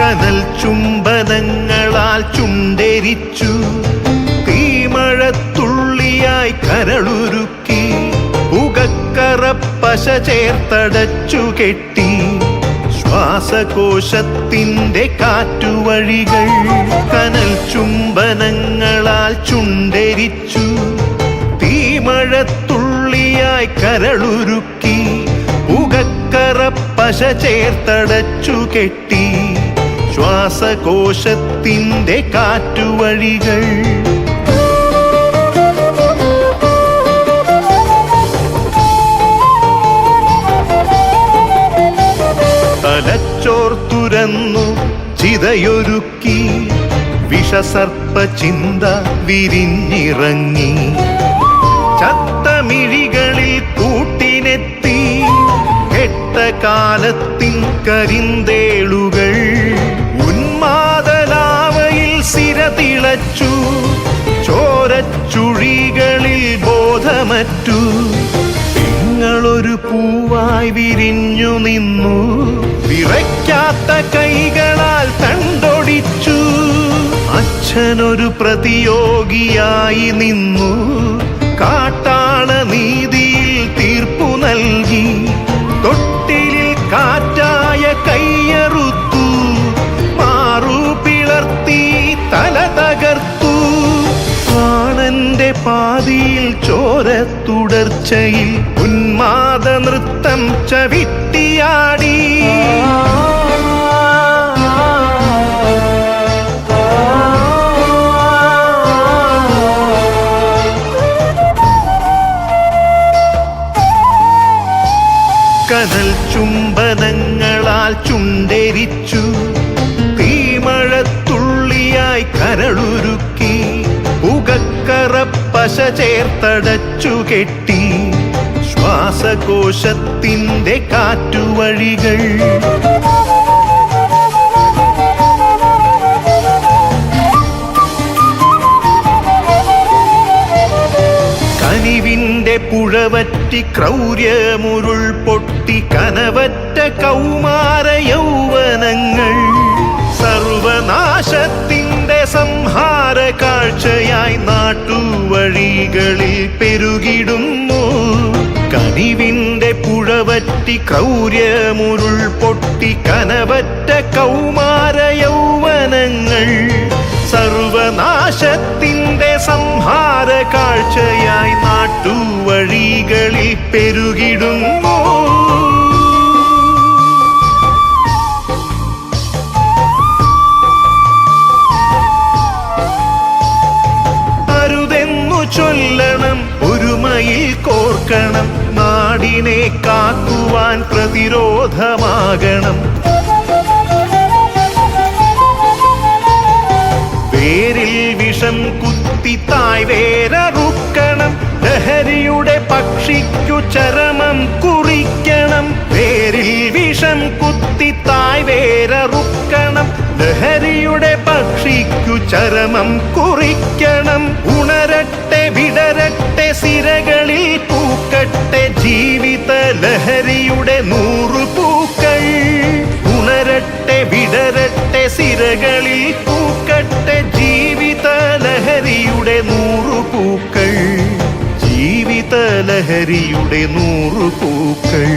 കനൽ ചുംബനങ്ങളാൽ ചുണ്ടെരിച്ചു, തീമഴത്തുള്ളിയായി കരളുരുക്കി, പുകക്കറപ്പശ ചേർത്തടച്ചു കെട്ടി, ശ്വാസകോശത്തിൻ്റെ കാറ്റുവഴികൾ. കനൽ ചുംബനങ്ങളാൽ ചുണ്ടെരിച്ചു, തീമഴത്തുള്ളിയായി കരളുരുക്കി, പുകക്കറപ്പശ ചേർത്തടച്ചു കെട്ടി, ശ്വാസകോശത്തിൻ്റെ കാറ്റുവഴികൾ. തലച്ചോർ തുരന്നു ചിതയൊരുക്കി, വിഷസർപ്പ ചിന്ത വിരിഞ്ഞിറങ്ങി, ചത്തമിഴികളിൽ കൂട്ടിനെത്തി, കെട്ട കാലത്തിൻ കരിന്തേളുകൾ. ഉന്മാദലാവയിൽ സിരതിളച്ചു, ചോരച്ചുഴികളിൽ ബോധമറ്റു, നിങ്ങളൊരു പൂവായി വിരിഞ്ഞു നിന്നു, വിറയ്ക്കാത്ത കൈകളാൽ തണ്ടൊടിച്ചു. അച്ഛനൊരു പ്രതിയോഗിയായി നിന്നു, കാട്ടാള നീതിയിൽ തീർപ്പു നൽകി, തൊട്ടിലിൽ കാറ്റായ കയ്യറുത്തു, മാറു പിളർത്തി തല തകർത്തു. പ്രാണന്റെ പാതിയിൽ ചോര തുടർച്ചയിൽ ഉന്മാദ നൃത്തം ചവിട്ടിയാടി. കനൽ ചുംബനങ്ങളാൽ ചുണ്ടെരിച്ചു, തീമഴത്തുള്ളിയായി കരളുരുക്കി, പുകക്കറപ്പശ ചേർത്തടച്ചു കെട്ടി, ശ്വാസകോശത്തിൻ്റെ കാറ്റുവഴികൾ. കനിവിൻ്റെ പുഴവറ്റി ക്രൗര്യമുരുൾ പൊട്ടി, കനവറ്റ കൗമാര യൗവനങ്ങൾ, സർവനാശത്തിൻ്റെ സംഹാര കാഴ്ചയായി നാട്ടുവഴികളിൽ പെരുകിടുന്നു. കനിവിൻ്റെ പുഴവറ്റി ക്രൗര്യമുരുൾ പൊട്ടി, കനവറ്റ കൗമാര യൗവനങ്ങൾ, സർവനാശത്തിൻ്റെ സംഹാര കാഴ്ചയായി നാട്ടുവഴികളിൽ പെരുകിടുന്നു. അരുതെന്നു ചൊല്ലണം, ഒരുമയിൽ കോർക്കണം, നാടിനെ കാക്കുവാൻ പ്രതിരോധമാകണം. വേരിൽ വിഷം കുത്തി തായ് വേരറുക്കണം, ലഹരിയുടെ പക്ഷിക്കു ചരമം കുറിക്കണം. വേരിൽ വിഷം കുത്തി തായ് വേരറുക്കണം, ലഹരിയുടെ പക്ഷിക്കു ചരമം കുറിക്കണം. ഉണരട്ടെ വിടരട്ടെ സിരകളിൽ പൂക്കട്ടെ, ജീവിത ലഹരിയുടെ 100 പൂക്കൾ. ഉണരട്ടെ വിടരട്ടെ സിരകളിൽ പൂക്കട്ടെ, ജീവിത ലഹരിയുടെ 100 പൂക്കൾ. ജീവിത ലഹരിയുടെ 100 പൂക്കൾ.